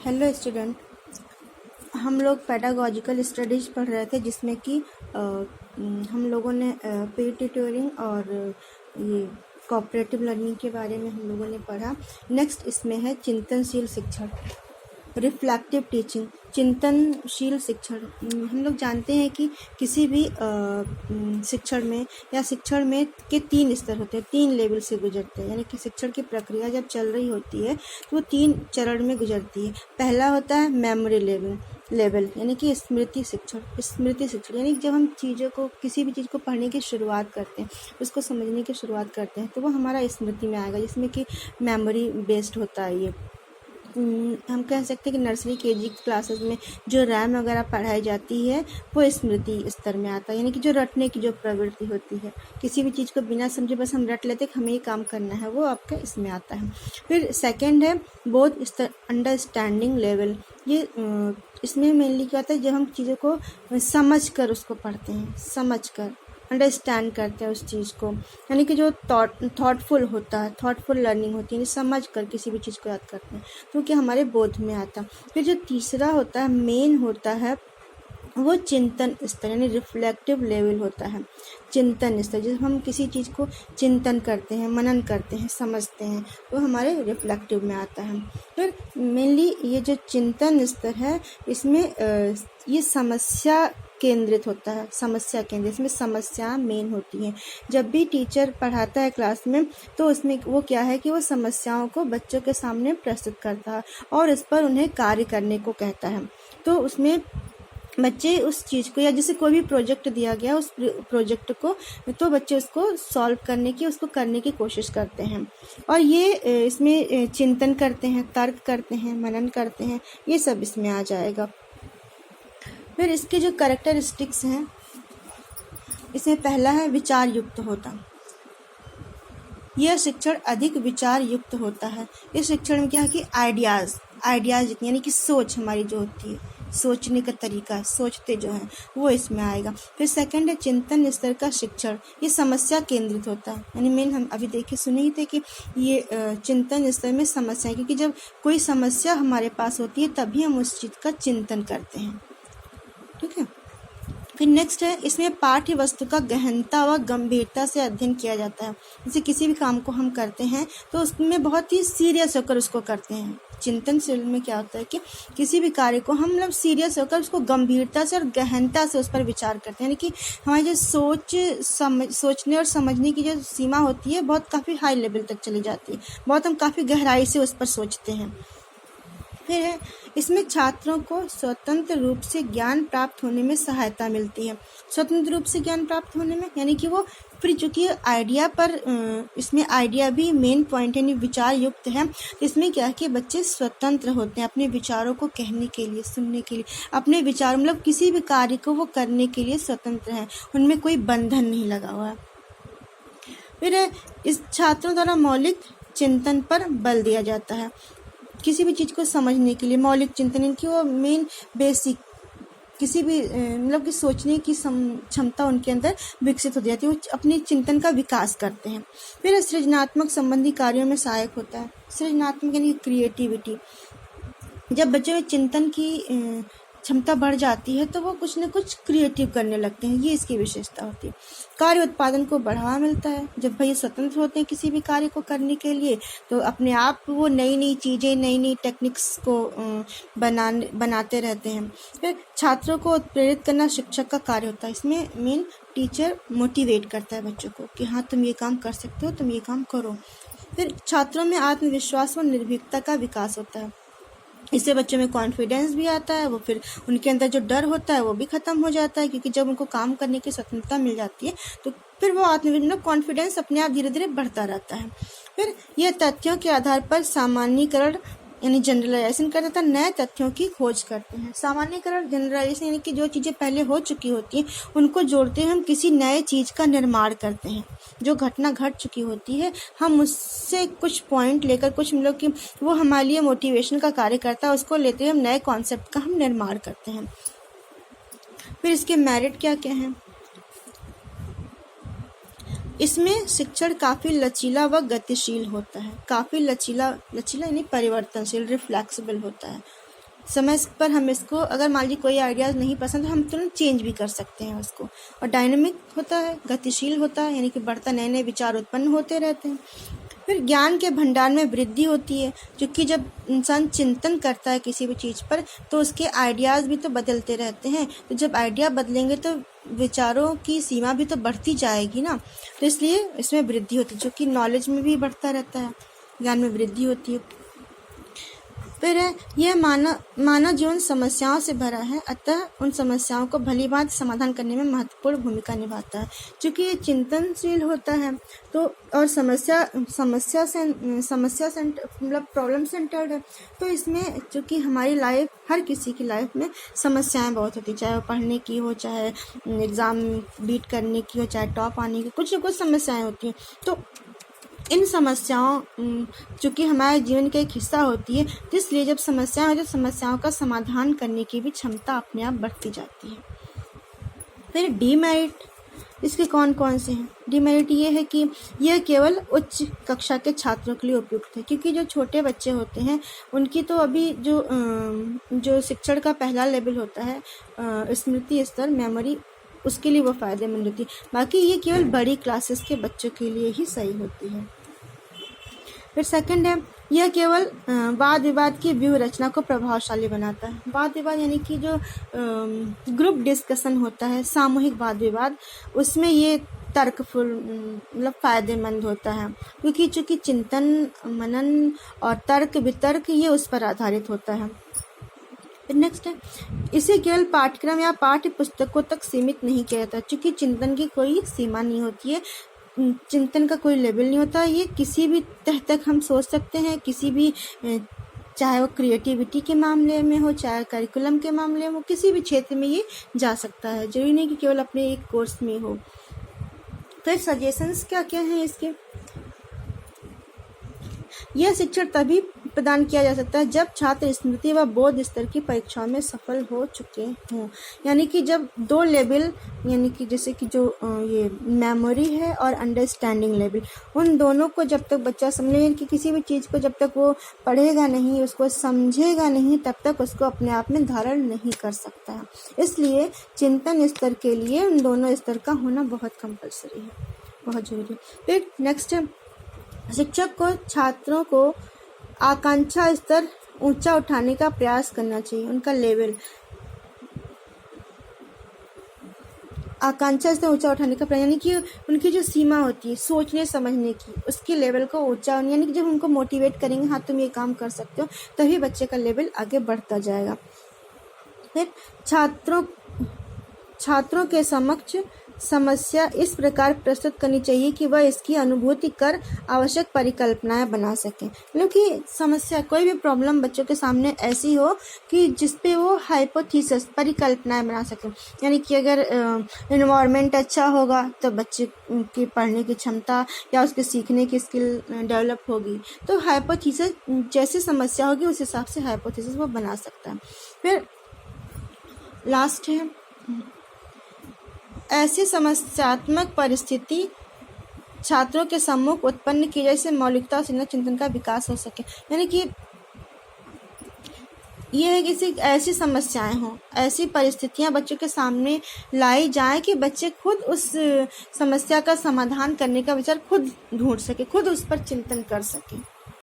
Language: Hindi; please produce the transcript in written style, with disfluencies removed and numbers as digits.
हेलो स्टूडेंट, हम लोग पेडागॉजिकल स्टडीज़ पढ़ रहे थे जिसमें कि हम लोगों ने पेयर ट्यूटरिंग और ये कोऑपरेटिव लर्निंग के बारे में हम लोगों ने पढ़ा। नेक्स्ट इसमें है चिंतनशील शिक्षण, रिफ्लेक्टिव टीचिंग। चिंतनशील शिक्षण, हम लोग जानते हैं कि किसी भी शिक्षण में या शिक्षण में के 3 स्तर होते हैं, 3 लेवल से गुजरते हैं। यानी कि शिक्षण की प्रक्रिया जब चल रही होती है तो वो 3 चरण में गुजरती है। पहला होता है मेमोरी लेवल यानी कि स्मृति शिक्षण यानी जब हम चीज़ों को, किसी भी चीज़ को पढ़ने की शुरुआत करते हैं, उसको समझने की शुरुआत करते हैं, तो वो हमारा स्मृति में आएगा, जिसमें कि मेमोरी बेस्ड होता है। ये हम कह सकते हैं कि नर्सरी केजी क्लासेस में जो रैम वगैरह पढ़ाई जाती है वो स्मृति स्तर में आता है। यानी कि जो रटने की जो प्रवृत्ति होती है, किसी भी चीज़ को बिना समझे बस हम रट लेते कि हमें ये काम करना है, वो आपका इसमें आता है। फिर सेकंड है बोध स्तर, अंडरस्टैंडिंग लेवल। ये इसमें मेनली क्या होता है, जब हम चीज़ों को समझ कर उसको पढ़ते हैं, समझ कर अंडरस्टैंड करते हैं उस चीज़ को, यानी कि जो थॉटफुल होता है, थॉटफुल लर्निंग होती है, समझ कर किसी भी चीज़ को याद करते हैं, क्योंकि हमारे बोध में आता है। फिर जो तीसरा होता है, मेन होता है, वो चिंतन स्तर यानी रिफ्लेक्टिव लेवल होता है। चिंतन स्तर, जब हम किसी चीज़ को चिंतन करते हैं, मनन करते हैं, समझते हैं, वो हमारे रिफ्लेक्टिव में आता है। फिर मेनली ये जो चिंतन स्तर है, इसमें ये समस्या केंद्रित होता है, समस्या केंद्रित, इसमें समस्या मेन होती है। जब भी टीचर पढ़ाता है क्लास में, तो उसमें वो क्या है कि वो समस्याओं को बच्चों के सामने प्रस्तुत करता है और इस पर उन्हें कार्य करने को कहता है। तो उसमें बच्चे उस चीज़ को, या जैसे कोई भी प्रोजेक्ट दिया गया, उस प्रोजेक्ट को, तो बच्चे उसको सॉल्व करने की, उसको करने की कोशिश करते हैं। और ये इसमें चिंतन करते हैं, तर्क करते हैं, मनन करते हैं, ये सब इसमें आ जाएगा। फिर इसके जो कैरेक्टरिस्टिक्स हैं, इसमें पहला है विचार युक्त होता। यह शिक्षण अधिक विचार युक्त होता है। इस शिक्षण में क्या है कि आइडियाज़ यानी कि सोच हमारी जो होती है, सोचने का तरीका, सोचते जो हैं, वो इसमें आएगा। फिर सेकंड है चिंतन स्तर का शिक्षण। ये समस्या केंद्रित होता है, यानी मेन हम अभी देखे सुने ही थे कि ये चिंतन स्तर में समस्या, क्योंकि जब कोई समस्या हमारे पास होती है तभी हम उस चीज़ का चिंतन करते हैं। ठीक है। फिर नेक्स्ट है, इसमें पाठ्य वस्तु का गहनता व गंभीरता से अध्ययन किया जाता है। जैसे किसी भी काम को हम करते हैं तो उसमें बहुत ही सीरियस होकर उसको करते हैं। चिंतनशील में क्या होता है कि किसी भी कार्य को हम लोग सीरियस होकर उसको गंभीरता से और गहनता से उस पर विचार करते हैं। यानी कि हमारी जो सोचने और समझने की जो सीमा होती है, बहुत काफ़ी हाई लेवल तक चली जाती है, बहुत हम काफ़ी गहराई से उस पर सोचते हैं। फिर है, इसमें छात्रों को स्वतंत्र रूप से ज्ञान प्राप्त होने में सहायता मिलती है। स्वतंत्र रूप से ज्ञान प्राप्त होने में, यानी कि वो फिर चूँकि आइडिया पर, इसमें आइडिया भी मेन पॉइंट है, यानी विचार युक्त है। इसमें क्या है कि बच्चे स्वतंत्र होते हैं अपने विचारों को कहने के लिए, सुनने के लिए, अपने विचार मतलब किसी भी कार्य को वो करने के लिए स्वतंत्र हैं, उनमें कोई बंधन नहीं लगा हुआ है। फिर है, इस छात्रों द्वारा मौलिक चिंतन पर बल दिया जाता है। किसी भी चीज़ को समझने के लिए मौलिक चिंतन की वो मेन बेसिक, किसी भी मतलब कि सोचने की क्षमता उनके अंदर विकसित हो जाती है, वो अपने चिंतन का विकास करते हैं। फिर सृजनात्मक संबंधी कार्यों में सहायक होता है। सृजनात्मक यानी क्रिएटिविटी, जब बच्चों में चिंतन की क्षमता बढ़ जाती है तो वो कुछ न कुछ क्रिएटिव करने लगते हैं, ये इसकी विशेषता होती है। कार्य उत्पादन को बढ़ावा मिलता है। जब भाई स्वतंत्र होते हैं किसी भी कार्य को करने के लिए, तो अपने आप वो नई नई चीज़ें, नई नई टेक्निक्स को बनाते रहते हैं। फिर छात्रों को प्रेरित करना शिक्षक का कार्य होता है। इसमें मेन टीचर मोटिवेट करता है बच्चों को कि हाँ तुम ये काम कर सकते हो, तुम ये काम करो। फिर छात्रों में आत्मविश्वास व निर्भीकता का विकास होता है। इससे बच्चों में कॉन्फिडेंस भी आता है, वो फिर उनके अंदर जो डर होता है वो भी ख़त्म हो जाता है, क्योंकि जब उनको काम करने की स्वतंत्रता मिल जाती है तो फिर वो आत्मविश्वास, कॉन्फिडेंस अपने आप धीरे धीरे बढ़ता रहता है। फिर यह तथ्यों के आधार पर सामान्यीकरण यानी जनरलाइजेशन करते तथा नए तथ्यों की खोज करते हैं। सामान्यीकरण, जनरलाइजेशन यानी कि जो चीज़ें पहले हो चुकी होती हैं उनको जोड़ते हैं, हम किसी नए चीज़ का निर्माण करते हैं। जो घटना घट चुकी होती है हम उससे कुछ पॉइंट लेकर, कुछ मतलब कि वो हमारे लिए मोटिवेशन का कार्य करता है, उसको लेते हुए हम नए कॉन्सेप्ट का हम निर्माण करते हैं। फिर इसके मेरिट क्या क्या हैं? इसमें शिक्षण काफ़ी लचीला व गतिशील होता है। काफ़ी लचीला यानी परिवर्तनशील, रिफ्लेक्सिबल होता है। समय पर हम इसको, अगर मान लीजिए कोई आइडियाज़ नहीं पसंद तो हम तुरंत चेंज भी कर सकते हैं उसको। और डायनेमिक होता है, गतिशील होता है, यानी कि बढ़ता, नए नए विचार उत्पन्न होते रहते हैं। फिर ज्ञान के भंडार में वृद्धि होती है, क्योंकि जब इंसान चिंतन करता है किसी भी चीज़ पर तो उसके आइडियाज़ भी तो बदलते रहते हैं। तो जब आइडिया बदलेंगे तो विचारों की सीमा भी तो बढ़ती जाएगी ना, तो इसलिए इसमें वृद्धि होती है, जो कि नॉलेज में भी बढ़ता रहता है, ज्ञान में वृद्धि होती है। फिर यह मानव जीवन समस्याओं से भरा है, अतः उन समस्याओं को भली भांति समाधान करने में महत्वपूर्ण भूमिका निभाता है। क्योंकि ये चिंतनशील होता है तो, और मतलब प्रॉब्लम सेंटर्ड है, तो इसमें चूँकि हमारी लाइफ, हर किसी की लाइफ में समस्याएं बहुत होती, चाहे वो पढ़ने की हो, चाहे एग्ज़ाम बीट करने की हो, चाहे टॉप आने की, कुछ न कुछ समस्याएं होती हैं। तो इन समस्याओं चूँकि हमारे जीवन का एक हिस्सा होती है, इसलिए जब समस्याएं हो तो समस्याओं का समाधान करने की भी क्षमता अपने आप बढ़ती जाती है। फिर डीमेरिट इसके कौन कौन से हैं? डीमेरिट ये है कि यह केवल उच्च कक्षा के छात्रों के लिए उपयुक्त है, क्योंकि जो छोटे बच्चे होते हैं उनकी तो अभी जो शिक्षण का पहला लेवल होता है, स्मृति स्तर, मेमोरी, उसके लिए वो फ़ायदेमंद होती है। बाकी ये केवल बड़ी क्लासेस के बच्चों के लिए ही सही होती है। फिर सेकंड है, यह केवल वाद विवाद की व्यूह रचना को प्रभावशाली बनाता है। वाद विवाद यानी कि जो ग्रुप डिस्कशन होता है, सामूहिक वाद विवाद, उसमें ये तर्कफुल मतलब फ़ायदेमंद होता है, क्योंकि चूँकि चिंतन, मनन और तर्क वितर्क ये उस पर आधारित होता है। नेक्स्ट है, इसे केवल पाठ्यक्रम या पाठ्य पुस्तकों तक सीमित नहीं किया जाता, क्योंकि चिंतन की कोई सीमा नहीं होती है, चिंतन का कोई लेवल नहीं होता। ये किसी भी तह तक हम सोच सकते हैं, किसी भी, चाहे वो क्रिएटिविटी के मामले में हो, चाहे करिकुलम के मामले में हो, किसी भी क्षेत्र में ये जा सकता है, जरूरी नहीं कि केवल अपने एक कोर्स में हो। फिर सजेशंस क्या क्या हैं इसके? यह शिक्षण तभी प्रदान किया जा सकता है जब छात्र स्मृति व बोध स्तर की परीक्षाओं में सफल हो चुके हों, यानी कि जब 2 लेवल, यानी कि जैसे कि जो ये मेमोरी है और अंडरस्टैंडिंग लेवल, उन दोनों को जब तक बच्चा समझे, कि किसी भी चीज़ को जब तक वो पढ़ेगा नहीं, उसको समझेगा नहीं, तब तक उसको अपने आप में धारण नहीं कर सकता है। इसलिए चिंतन स्तर के लिए उन दोनों स्तर का होना बहुत कंपलसरी है, बहुत जरूरी है। फिर नेक्स्ट, शिक्षक को छात्रों को आकांक्षा स्तर ऊंचा उठाने का प्रयास करना चाहिए, उनका लेवल, आकांक्षा स्तर ऊंचा उठाने का प्रयास, यानी कि उनकी जो सीमा होती है सोचने समझने की, उसके लेवल को ऊंचा, यानी कि जब उनको मोटिवेट करेंगे, हाँ तुम ये काम कर सकते हो, तभी बच्चे का लेवल आगे बढ़ता जाएगा। फिर छात्रों के समक्ष समस्या इस प्रकार प्रस्तुत करनी चाहिए कि वह इसकी अनुभूति कर आवश्यक परिकल्पनाएं बना सकें। क्योंकि समस्या, कोई भी प्रॉब्लम बच्चों के सामने ऐसी हो कि जिसपे वो हाइपोथेसिस, परिकल्पनाएं बना सकें, यानी कि अगर एनवायरनमेंट अच्छा होगा तो बच्चे की पढ़ने की क्षमता या उसके सीखने की स्किल डेवलप होगी, तो हाइपोथेसिस जैसी समस्या होगी उस हिसाब से हाइपोथेसिस वो बना सकता है। फिर लास्ट है, ऐसी समस्यात्मक परिस्थिति छात्रों के सम्मुख उत्पन्न की जाए, जिससे मौलिकता और सिद्धांत चिंतन का विकास हो सके, यानी कि यह है कि ऐसी समस्याएं हों, ऐसी परिस्थितियां बच्चों के सामने लाई जाएं कि बच्चे खुद उस समस्या का समाधान करने का विचार खुद ढूंढ सके, खुद उस पर चिंतन कर सके।